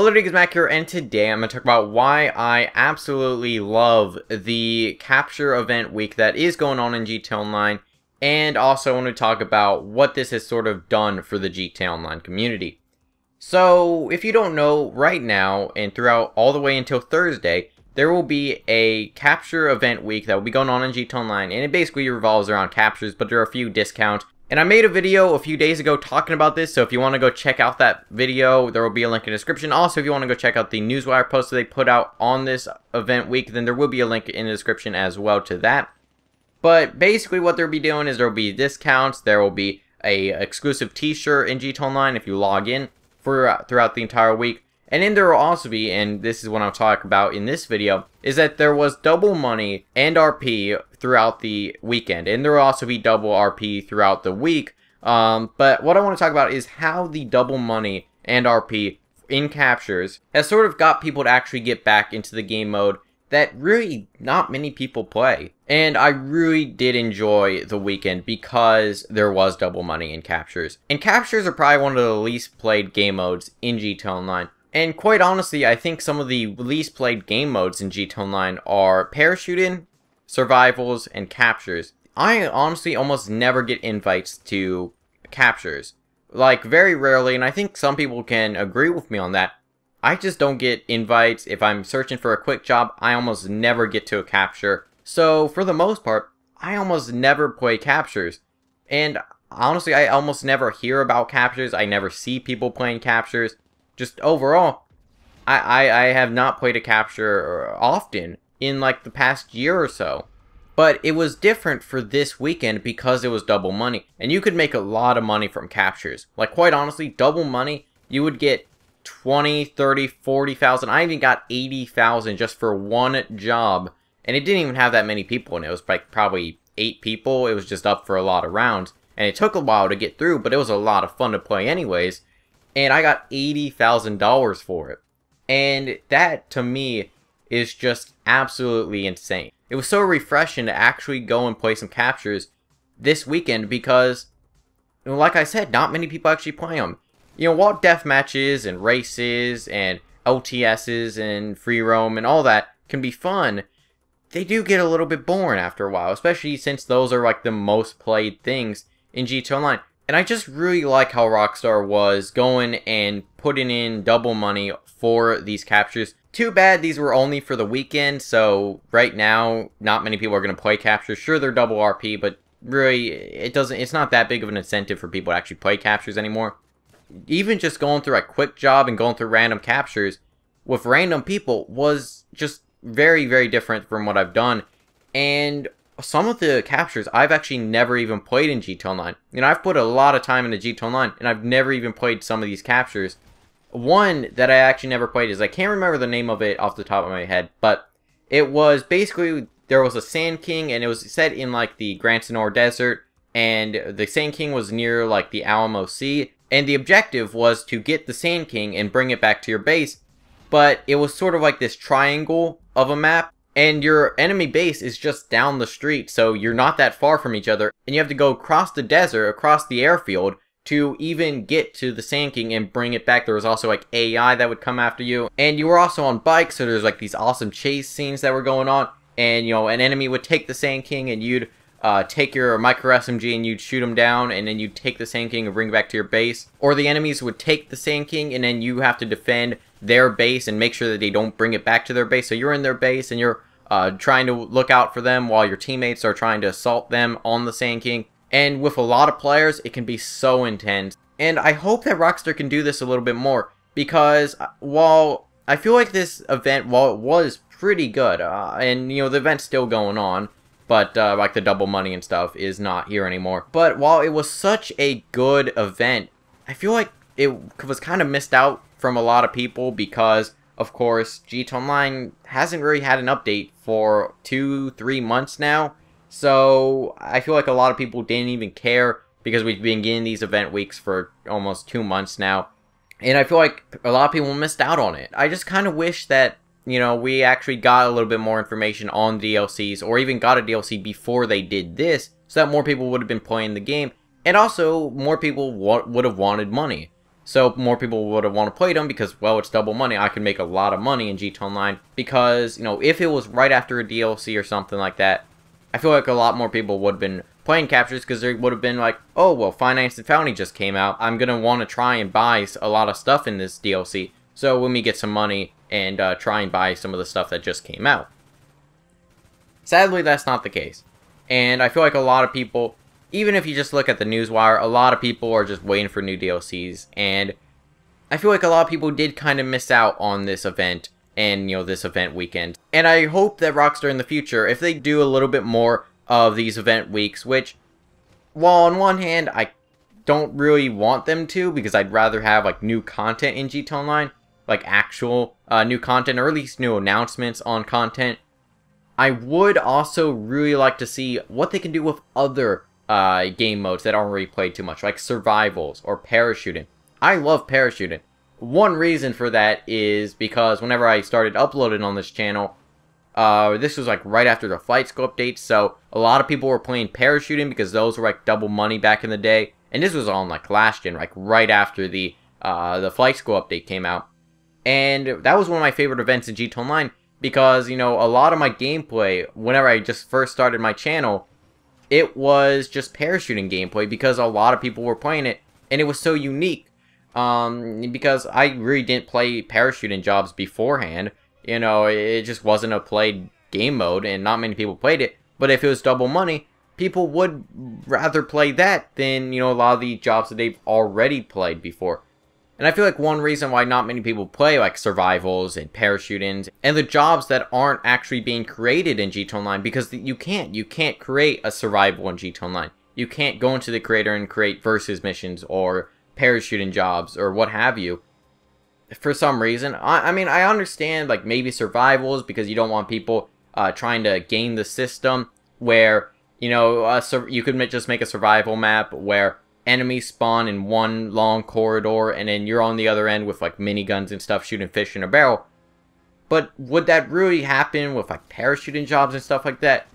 Hello, it's Mac here, and today I'm going to talk about why I absolutely love the capture event week that is going on in GTA Online, and also want to talk about what this has sort of done for the GTA Online community. So, if you don't know, right now, and throughout all the way until Thursday, there will be a capture event week that will be going on in GTA Online, and it basically revolves around captures, but there are a few discounts. And I made a video a few days ago talking about this, so if you want to go check out that video, there will be a link in the description. Also, if you want to go check out the newswire post that they put out on this event week, then there will be a link in the description as well to that. But basically what they'll be doing is there will be discounts, there will be a exclusive t-shirt in GTA Online if you log in throughout the entire week. And then there will also be, and this is what I'll talk about in this video, is that there was double money and RP throughout the weekend. And there will also be double RP throughout the week. But what I want to talk about is how the double money and RP in captures has sort of got people to actually get back into the game mode that really not many people play. And I really did enjoy the weekend because there was double money in captures. And captures are probably one of the least played game modes in GTA Online. And quite honestly, I think some of the least played game modes in GTA Online are parachuting, survivals, and captures. I honestly almost never get invites to captures. Like, very rarely, and I think some people can agree with me on that. I just don't get invites. If I'm searching for a quick job, I almost never get to a capture. So, for the most part, I almost never play captures. And honestly, I almost never hear about captures. I never see people playing captures. Just overall, I have not played a capture often in like the past year or so. But it was different for this weekend because it was double money. And you could make a lot of money from captures. Like, quite honestly, double money, you would get 20, 30, 40,000. I even got 80,000 just for one job. And it didn't even have that many people in it. It was like probably 8 people. It was just up for a lot of rounds. And it took a while to get through, but it was a lot of fun to play anyways. And I got $80,000 for it. And that, to me, is just absolutely insane. It was so refreshing to actually go and play some captures this weekend because, you know, like I said, not many people actually play them. You know, while death matches and races and OTSs and free roam and all that can be fun, they do get a little bit boring after a while, especially since those are like the most played things in GTA Online. And I just really like how Rockstar was going and putting in double money for these captures. Too bad these were only for the weekend, so right now, not many people are going to play captures. Sure, they're double RP, but really, it's not that big of an incentive for people to actually play captures anymore. Even just going through a quick job and going through random captures with random people was just very, very different from what I've done. And some of the captures I've actually never even played in GTA Online. You know, I've put a lot of time into GTA Online, and I've never even played some of these captures. One that I actually never played is, I can't remember the name of it off the top of my head, but it was basically, there was a Sand King, and it was set in like the Gran Senor Desert, and the Sand King was near like the Alamo Sea, and the objective was to get the Sand King and bring it back to your base, but it was sort of like this triangle of a map. And your enemy base is just down the street, so you're not that far from each other. And you have to go across the desert, across the airfield, to even get to the Sand King and bring it back. There was also like AI that would come after you. And you were also on bikes, so there's like these awesome chase scenes that were going on. And, you know, an enemy would take the Sand King, and you'd take your micro SMG and you'd shoot him down. And then you'd take the Sand King and bring it back to your base. Or the enemies would take the Sand King, and then you have to defend their base and make sure that they don't bring it back to their base. So you're in their base, and you're trying to look out for them while your teammates are trying to assault them on the Sand King. And with a lot of players, it can be so intense. And I hope that Rockstar can do this a little bit more, because while I feel like this event, while it was pretty good, and you know, the event's still going on, but like the double money and stuff is not here anymore. But while it was such a good event, I feel like it was kind of missed out from a lot of people because, of course, GTA Online hasn't really had an update for 2-3 months now. So I feel like a lot of people didn't even care because we've been getting these event weeks for almost 2 months now. And I feel like a lot of people missed out on it. I just kind of wish that, you know, we actually got a little bit more information on DLCs, or even got a DLC before they did this, so that more people would have been playing the game. And also, more people would have wanted money. So more people would have want to play them because, well, it's double money. I can make a lot of money in GTA Online because, you know, if it was right after a DLC or something like that, I feel like a lot more people would have been playing captures because they would have been like, oh, well, Finance and Foundry just came out. I'm going to want to try and buy a lot of stuff in this DLC. So let me get some money and try and buy some of the stuff that just came out. Sadly, that's not the case. And I feel like a lot of people, even if you just look at the newswire, a lot of people are just waiting for new DLCs. And I feel like a lot of people did kind of miss out on this event and, you know, this event weekend. And I hope that Rockstar in the future, if they do a little bit more of these event weeks, which, while on one hand, I don't really want them to, because I'd rather have, like, new content in GTA Online, like actual new content, or at least new announcements on content. I would also really like to see what they can do with other game modes that aren't really played too much, like survivals or parachuting. I love parachuting. One reason for that is because whenever I started uploading on this channel, this was like right after the flight school update, so a lot of people were playing parachuting because those were like double money back in the day, and this was on like last gen, like right after the flight school update came out, and that was one of my favorite events in GTA Online. Because, you know, a lot of my gameplay, whenever I just first started my channel, it was just parachuting gameplay because a lot of people were playing it, and it was so unique. Because I really didn't play parachuting jobs beforehand. You know, it just wasn't a played game mode, and not many people played it. But if it was double money, people would rather play that than, you know, a lot of the jobs that they've already played before. And I feel like one reason why not many people play like survivals and parachutings and the jobs that aren't actually being created in GTA Online, because you can't create a survival in GTA Online. You can't go into the creator and create versus missions or parachuting jobs or what have you. For some reason, I mean, I understand like maybe survivals because you don't want people trying to game the system where, you know, you could just make a survival map where enemies spawn in one long corridor and then you're on the other end with like miniguns and stuff shooting fish in a barrel. But would that really happen with like parachuting jobs and stuff like that?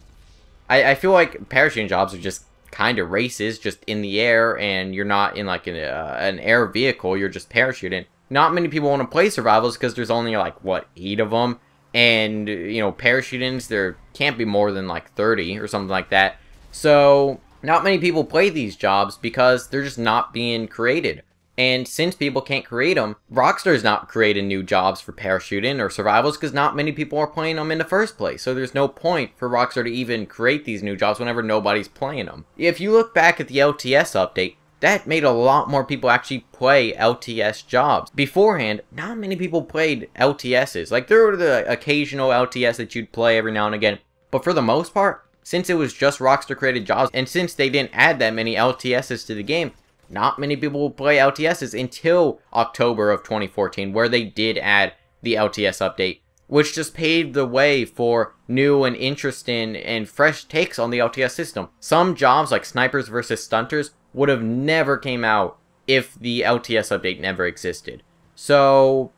I feel like parachuting jobs are just kind of races, just in the air, and you're not in like an air vehicle, you're just parachuting. Not many people want to play survivals because there's only like, what, 8 of them? And, you know, parachutings, there can't be more than like 30 or something like that. So not many people play these jobs because they're just not being created. And since people can't create them, Rockstar's not creating new jobs for parachuting or survivals because not many people are playing them in the first place. So there's no point for Rockstar to even create these new jobs whenever nobody's playing them. If you look back at the LTS update, that made a lot more people actually play LTS jobs. Beforehand, not many people played LTSs. Like, there were the occasional LTS that you'd play every now and again. But for the most part, since it was just Rockstar created jobs, and since they didn't add that many LTSs to the game, not many people will play LTSs until October of 2014, where they did add the LTS update, which just paved the way for new and interesting and fresh takes on the LTS system. Some jobs, like snipers versus stunters, would have never came out if the LTS update never existed. So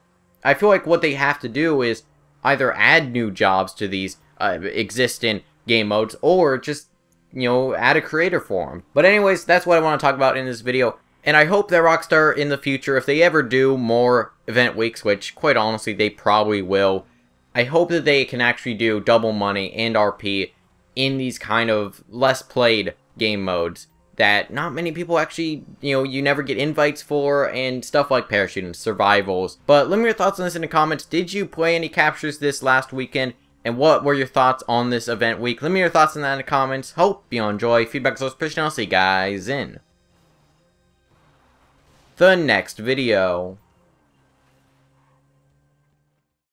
I feel like what they have to do is either add new jobs to these existing game modes, or just, you know, add a creator for them. But anyways, that's what I want to talk about in this video. And I hope that Rockstar in the future, if they ever do more event weeks, which quite honestly they probably will, I hope that they can actually do double money and RP in these kind of less played game modes that not many people actually, you know, you never get invites for, and stuff like parachuting, survivals. But let me know your thoughts on this in the comments. Did you play any captures this last weekend? And what were your thoughts on this event week? Let me know your thoughts on that in the comments. Hope you enjoy. Feedback is always appreciated. I'll see you guys in the next video.